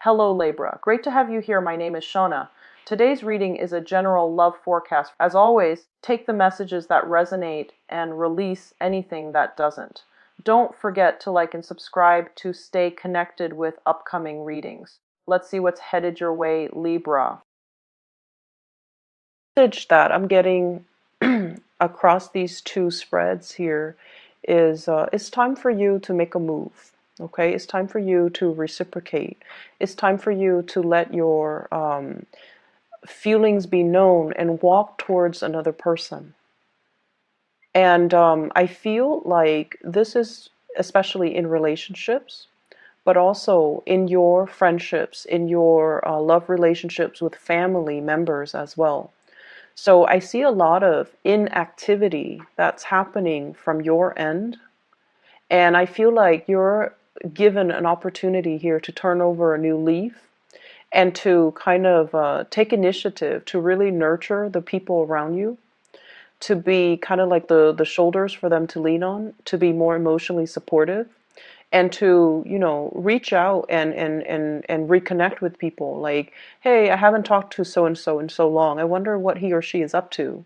Hello Libra, great to have you here. My name is Shona. Today's reading is a general love forecast. As always, take the messages that resonate and release anything that doesn't. Don't forget to like and subscribe to stay connected with upcoming readings. Let's see what's headed your way, Libra. The message that I'm getting across these two spreads here is it's time for you to make a move. Okay, it's time for you to reciprocate. It's time for you to let your feelings be known and walk towards another person. And I feel like this is especially in relationships, but also in your friendships, in your love relationships with family members as well. So I see a lot of inactivity that's happening from your end. And I feel like you're given an opportunity here to turn over a new leaf and to kind of take initiative to really nurture the people around you, to be kind of like the shoulders for them to lean on, to be more emotionally supportive, and to, reach out and reconnect with people. Like, hey, I haven't talked to so and so in so long. I wonder what he or she is up to.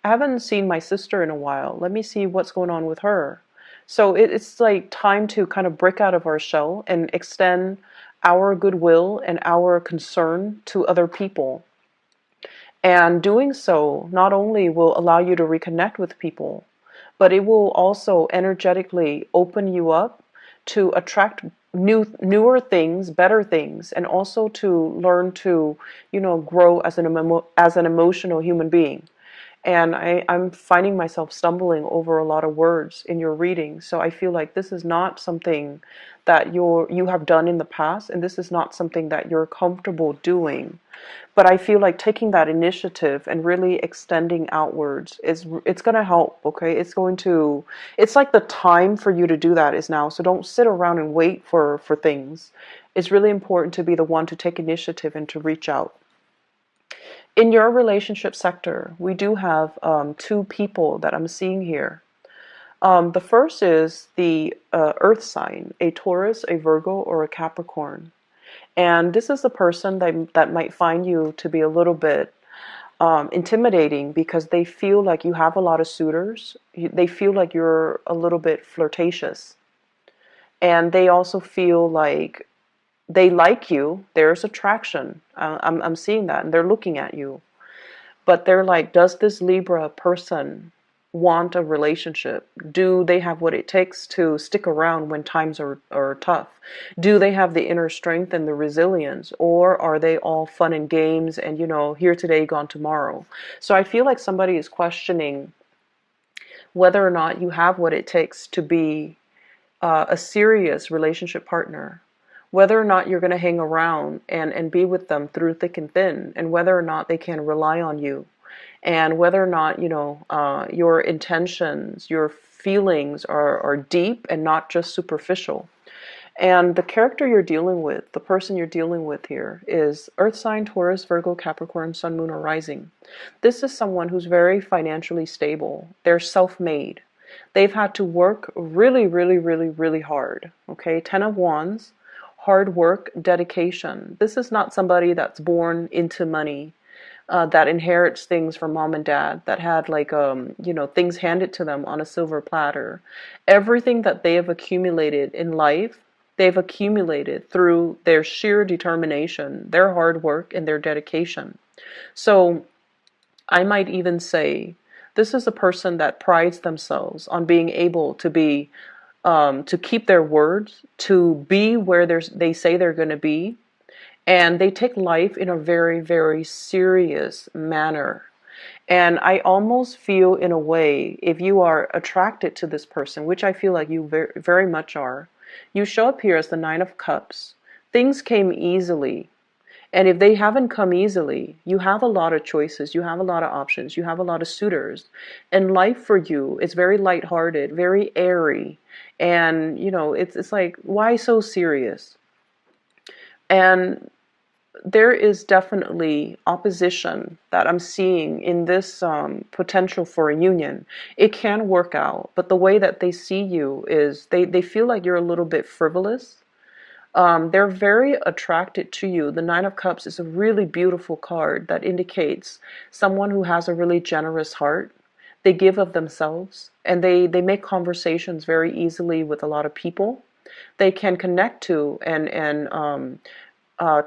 I haven't seen my sister in a while. Let me see what's going on with her. So it's like time to kind of break out of our shell and extend our goodwill and our concern to other people. And doing so not only will allow you to reconnect with people, but it will also energetically open you up to attract newer things, better things, and also to learn to, grow as an emotional human being. And I'm finding myself stumbling over a lot of words in your reading. So I feel like this is not something that you have done in the past, and this is not something that you're comfortable doing. But I feel like taking that initiative and really extending outwards it's going to help, okay? It's like the time for you to do that is now. So don't sit around and wait for things. It's really important to be the one to take initiative and to reach out. In your relationship sector, we do have two people that I'm seeing here. The first is the earth sign, a Taurus, a Virgo, or a Capricorn. And this is the person that might find you to be a little bit intimidating because they feel like you have a lot of suitors. They feel like you're a little bit flirtatious. And they also feel like they like you. There's attraction. I'm seeing that. And they're looking at you. But they're like, does this Libra person want a relationship? Do they have what it takes to stick around when times are tough? Do they have the inner strength and the resilience? Or are they all fun and games and, here today, gone tomorrow? So I feel like somebody is questioning whether or not you have what it takes to be a serious relationship partner, whether or not you're going to hang around and be with them through thick and thin, and whether or not they can rely on you, and whether or not, your intentions, your feelings are deep and not just superficial. And the character you're dealing with, the person you're dealing with here, is Earth sign, Taurus, Virgo, Capricorn, Sun, Moon, or Rising. This is someone who's very financially stable. They're self-made. They've had to work really, really, really, really hard. Okay, 10 of Wands, hard work, dedication. This is not somebody that's born into money, that inherits things from mom and dad, that had things handed to them on a silver platter. Everything that they have accumulated in life, they've accumulated through their sheer determination, their hard work, and their dedication. So I might even say this is a person that prides themselves on being able to be, to keep their words, to be where they say they're going to be. And they take life in a very, very serious manner. And I almost feel, in a way, if you are attracted to this person, which I feel like you very, very much are, you show up here as the Nine of Cups. Things came easily. And if they haven't come easily, you have a lot of choices, you have a lot of options, you have a lot of suitors. And life for you is very lighthearted, very airy. And, it's like, why so serious? And there is definitely opposition that I'm seeing in this potential for a union. It can work out, but the way that they see you is they feel like you're a little bit frivolous. They're very attracted to you. The Nine of Cups is a really beautiful card that indicates someone who has a really generous heart. They give of themselves, and they make conversations very easily with a lot of people. They can connect to and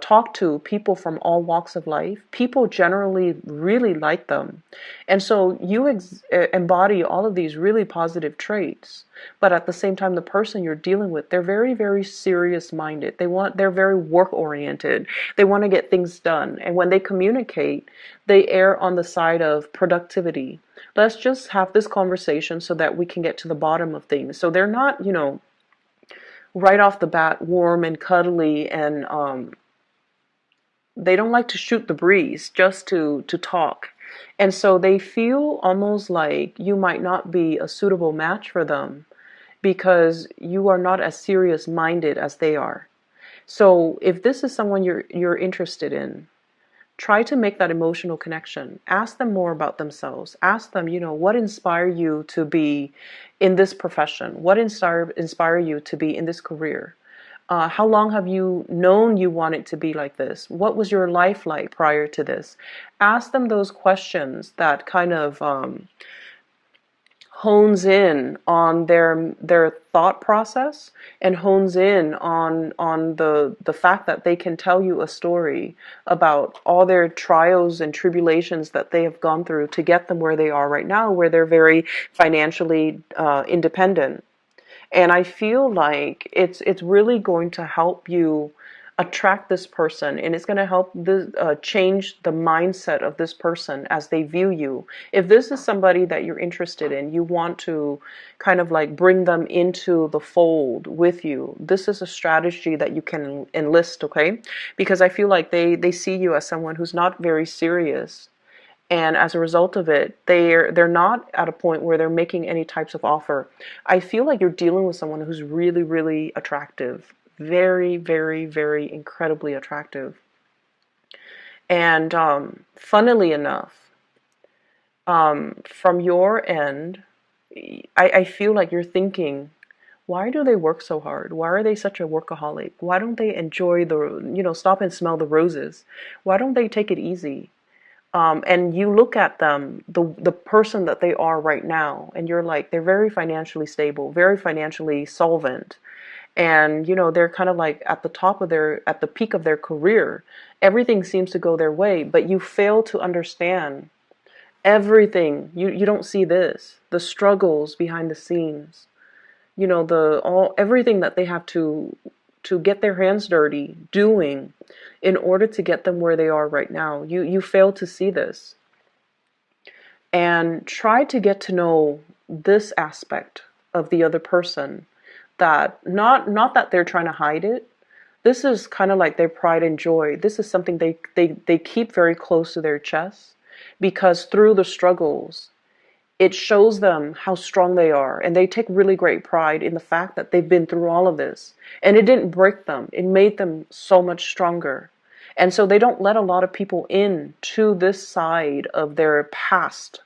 talk to people from all walks of life. People generally really like them. And so you embody all of these really positive traits. But at the same time, the person you're dealing with, they're very, very serious minded. They're very work oriented. They want to get things done. And when they communicate, they err on the side of productivity. Let's just have this conversation so that we can get to the bottom of things. So they're not, right off the bat warm and cuddly, and they don't like to shoot the breeze just to talk. And so they feel almost like you might not be a suitable match for them because you are not as serious minded as they are. So if this is someone you're interested in, try to make that emotional connection. Ask them more about themselves. Ask them, what inspired you to be in this profession? What inspired you to be in this career? How long have you known you wanted to be like this? What was your life like prior to this? Ask them those questions that kind of hones in on their thought process, and hones in on the fact that they can tell you a story about all their trials and tribulations that they have gone through to get them where they are right now, where they're very financially independent. And I feel like it's really going to help you attract this person, and it's going to help change the mindset of this person as they view you. If this is somebody that you're interested in, you want to kind of like bring them into the fold with you, this is a strategy that you can enlist, okay? Because I feel like they see you as someone who's not very serious. And as a result of it, they're not at a point where they're making any types of offer. I feel like you're dealing with someone who's really, really attractive. Very, very, very incredibly attractive. And funnily enough, from your end, I feel like you're thinking, why do they work so hard? Why are they such a workaholic? Why don't they enjoy stop and smell the roses? Why don't they take it easy? And you look at them, the person that they are right now, and you're like, they're very financially stable, very financially solvent. And, they're kind of like at the peak of their career. Everything seems to go their way, but you fail to understand everything. You don't see this, the struggles behind the scenes, everything that they have to get their hands dirty doing in order to get them where they are right now. You fail to see this. And try to get to know this aspect of the other person, that not that they're trying to hide it. This is kind of like their pride and joy. This is something they keep very close to their chest, because through the struggles, it shows them how strong they are, and they take really great pride in the fact that they've been through all of this, and it didn't break them. It made them so much stronger. And so they don't let a lot of people in to this side of their past.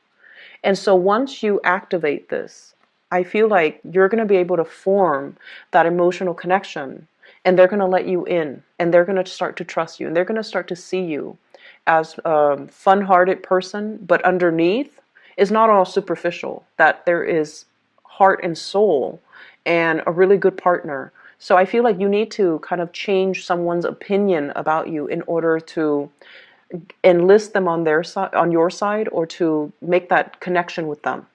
And so once you activate this, I feel like you're going to be able to form that emotional connection, and they're going to let you in, and they're going to start to trust you, and they're going to start to see you as a fun-hearted person, but underneath is not all superficial, that there is heart and soul and a really good partner. So I feel like you need to kind of change someone's opinion about you in order to enlist them on their side, on your side, or to make that connection with them.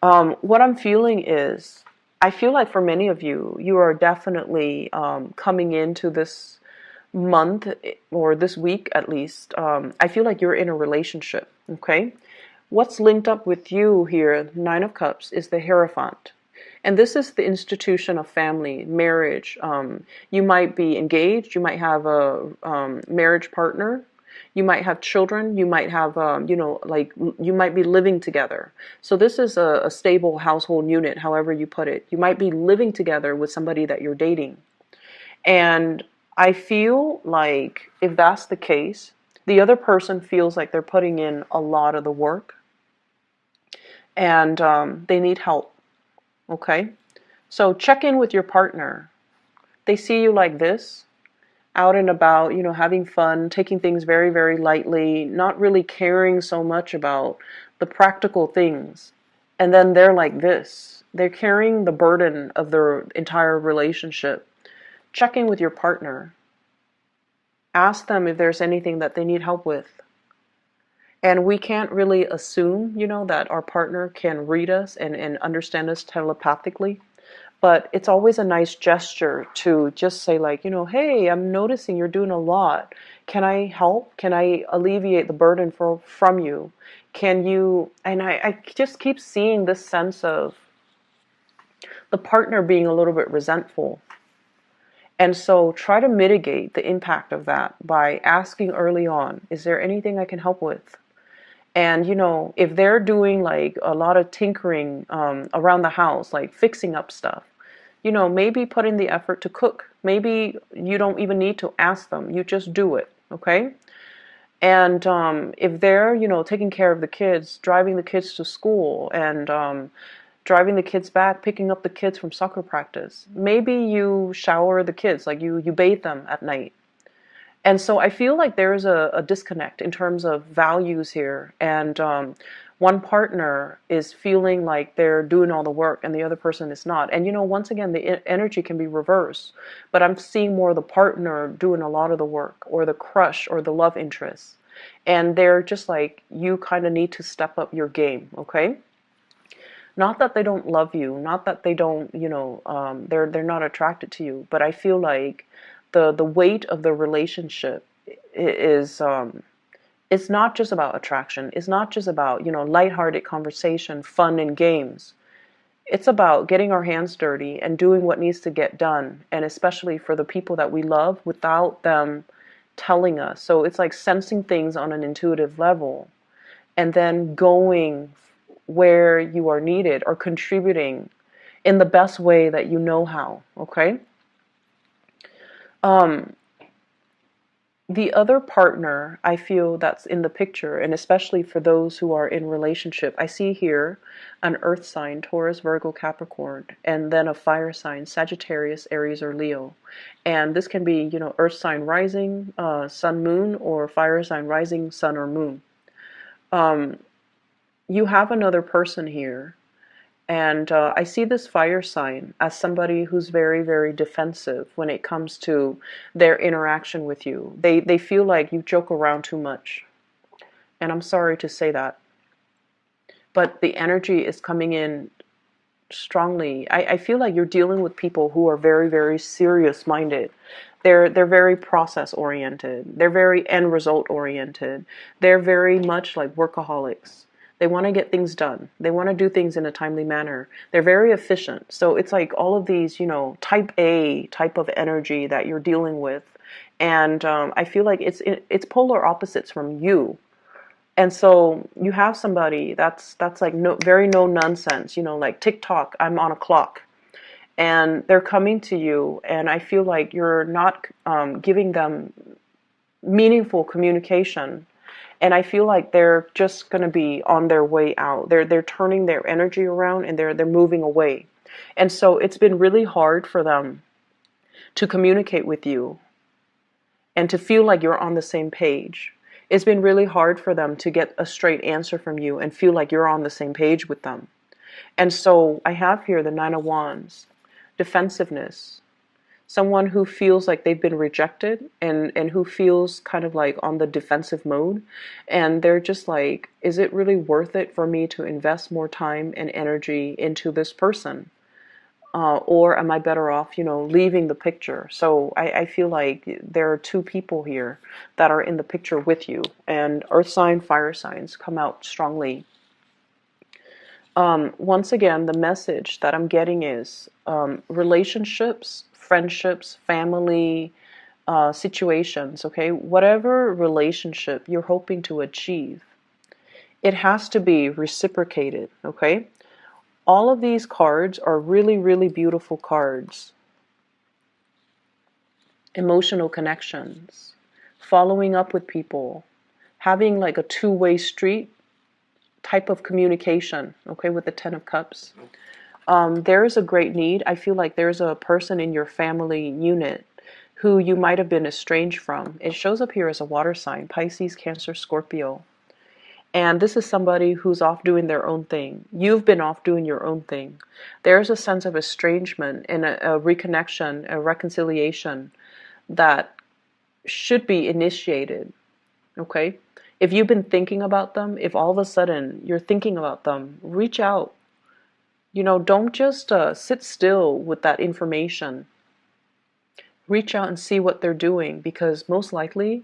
What I'm feeling is, I feel like for many of you, you are definitely coming into this month, or this week at least. I feel like you're in a relationship, okay? What's linked up with you here, Nine of Cups, is the Hierophant. And this is the institution of family, marriage. You might be engaged, you might have a marriage partner, you might have children, you might have, you might be living together. So this is a stable household unit, however you put it. You might be living together with somebody that you're dating. And I feel like if that's the case, the other person feels like they're putting in a lot of the work, and they need help. Okay? So check in with your partner. They see you like this, out and about, having fun, taking things very, very lightly, not really caring so much about the practical things. And then they're like this. They're carrying the burden of their entire relationship. Check in with your partner. Ask them if there's anything that they need help with. And we can't really assume, that our partner can read us and understand us telepathically. But it's always a nice gesture to just say like, hey, I'm noticing you're doing a lot. Can I help? Can I alleviate the burden from you? Can you, and I just keep seeing this sense of the partner being a little bit resentful. And so try to mitigate the impact of that by asking early on, is there anything I can help with? And, if they're doing like a lot of tinkering around the house, like fixing up stuff, maybe put in the effort to cook. Maybe you don't even need to ask them. You just do it, okay? And if they're, taking care of the kids, driving the kids to school, and driving the kids back, picking up the kids from soccer practice, maybe you shower the kids, like you bathe them at night. And so I feel like there's a disconnect in terms of values here. And one partner is feeling like they're doing all the work and the other person is not. And, once again, the energy can be reversed. But I'm seeing more the partner doing a lot of the work, or the crush, or the love interest. And they're just like, you kind of need to step up your game, okay? Not that they don't love you, not that they don't, they're not attracted to you, but I feel like the weight of the relationship is it's not just about attraction. It's not just about, lighthearted conversation, fun and games. It's about getting our hands dirty and doing what needs to get done, and especially for the people that we love without them telling us. So it's like sensing things on an intuitive level and then going where you are needed or contributing in the best way that you know how, okay? The other partner, I feel that's in the picture, and especially for those who are in relationship, I see here an earth sign, Taurus, Virgo, Capricorn, and then a fire sign, Sagittarius, Aries, or Leo. And this can be, earth sign rising, sun, moon, or fire sign rising, sun, or moon. You have another person here. And I see this fire sign as somebody who's very, very defensive when it comes to their interaction with you. They feel like you joke around too much. And I'm sorry to say that. But the energy is coming in strongly. I feel like you're dealing with people who are very, very serious minded. They're very process oriented. They're very end result oriented. They're very much like workaholics. They want to get things done. They want to do things in a timely manner. They're very efficient. So it's like all of these, type A type of energy that you're dealing with. And I feel like it's polar opposites from you. And so you have somebody that's like very no nonsense, like TikTok, I'm on a clock. And they're coming to you, and I feel like you're not giving them meaningful communication. And I feel like they're just going to be on their way out. They're turning their energy around, and they're moving away. And so it's been really hard for them to communicate with you and to feel like you're on the same page. It's been really hard for them to get a straight answer from you and feel like you're on the same page with them. And so I have here the Nine of Wands, defensiveness. Someone who feels like they've been rejected and who feels kind of like on the defensive mode. And they're just like, is it really worth it for me to invest more time and energy into this person? Or am I better off, leaving the picture? So I feel like there are two people here that are in the picture with you. And earth sign, fire signs come out strongly. Once again, the message that I'm getting is relationships, friendships, family, situations, okay? Whatever relationship you're hoping to achieve, it has to be reciprocated, okay? All of these cards are really, really beautiful cards. Emotional connections, following up with people, having like a two-way street type of communication, okay, with the Ten of Cups. There is a great need. I feel like there's a person in your family unit who you might have been estranged from. It shows up here as a water sign, Pisces, Cancer, Scorpio. And this is somebody who's off doing their own thing. You've been off doing your own thing. There's a sense of estrangement and a reconnection, a reconciliation that should be initiated. Okay? If you've been thinking about them, if all of a sudden you're thinking about them, reach out. Don't just sit still with that information. Reach out and see what they're doing, because most likely,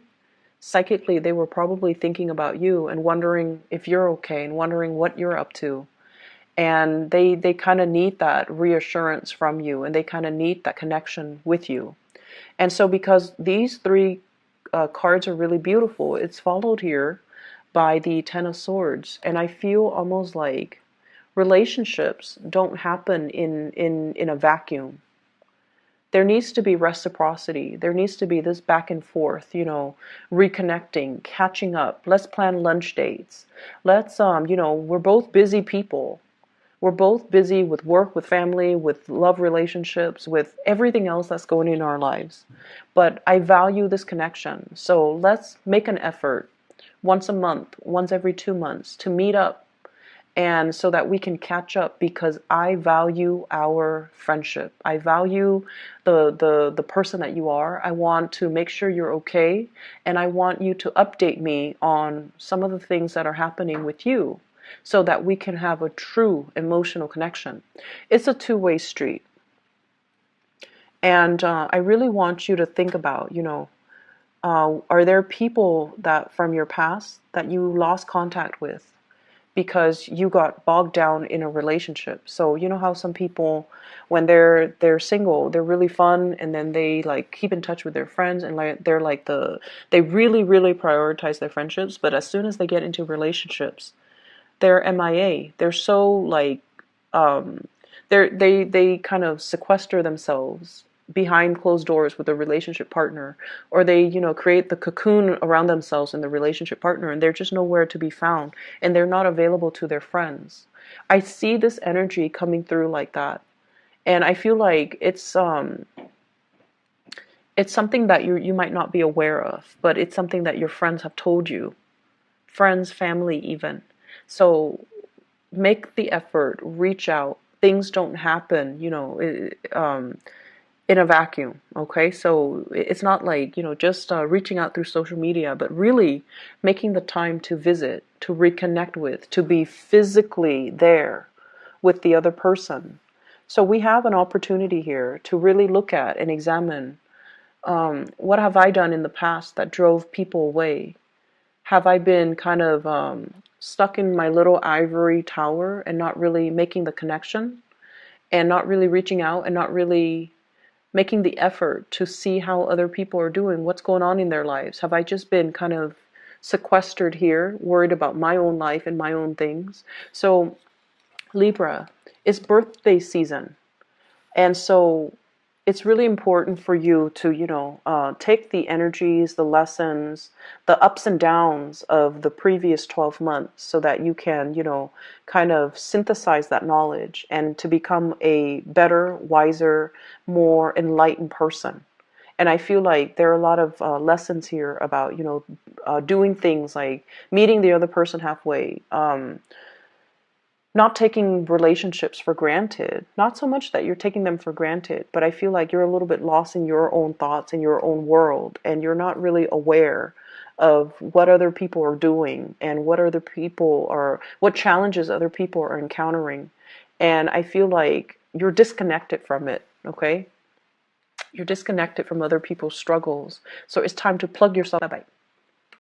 psychically, they were probably thinking about you and wondering if you're okay and wondering what you're up to. And they kind of need that reassurance from you, and they kind of need that connection with you. And so because these three cards are really beautiful, it's followed here by the Ten of Swords. And I feel almost like relationships don't happen in a vacuum. There needs to be reciprocity. There needs to be this back and forth, reconnecting, catching up. Let's plan lunch dates. Let's, we're both busy people. We're both busy with work, with family, with love relationships, with everything else that's going in our lives. But I value this connection. So let's make an effort once a month, once every 2 months, to meet up, and so that we can catch up, because I value our friendship. I value the person that you are. I want to make sure you're okay, and I want you to update me on some of the things that are happening with you, so that we can have a true emotional connection. It's a two-way street. And I really want you to think about, are there people that from your past that you lost contact with because you got bogged down in a relationship? So you know how some people, when they're single, they're really fun, and then they like keep in touch with their friends, and like they really really prioritize their friendships, but as soon as they get into relationships, they're MIA. They're so like they kind of sequester themselves behind closed doors with a relationship partner, or they create the cocoon around themselves in the relationship partner, and they're just nowhere to be found, and they're not available to their friends. I see this energy coming through like that, and I feel like it's something that you might not be aware of, but it's something that your friends have told you, friends, family even. So make the effort, reach out. Things don't happen, in a vacuum. Okay, so it's not like just reaching out through social media, but really making the time to visit, to reconnect with, to be physically there with the other person. So we have an opportunity here to really look at and examine, what have I done in the past that drove people away? Have I been kind of stuck in my little ivory tower and not really making the connection, and not really reaching out, and not really making the effort to see how other people are doing, what's going on in their lives? Have I just been kind of sequestered here, worried about my own life and my own things? So Libra, it's birthday season. And so it's really important for you to, take the energies, the lessons, the ups and downs of the previous 12 months, so that you can, kind of synthesize that knowledge and to become a better, wiser, more enlightened person. And I feel like there are a lot of lessons here about, doing things like meeting the other person halfway, not taking relationships for granted. Not so much that you're taking them for granted, but I feel like you're a little bit lost in your own thoughts, in your own world, and you're not really aware of what other people are doing, and what challenges other people are encountering. And I feel like you're disconnected from it, okay? You're disconnected from other people's struggles. So it's time to plug yourself. Bye-bye.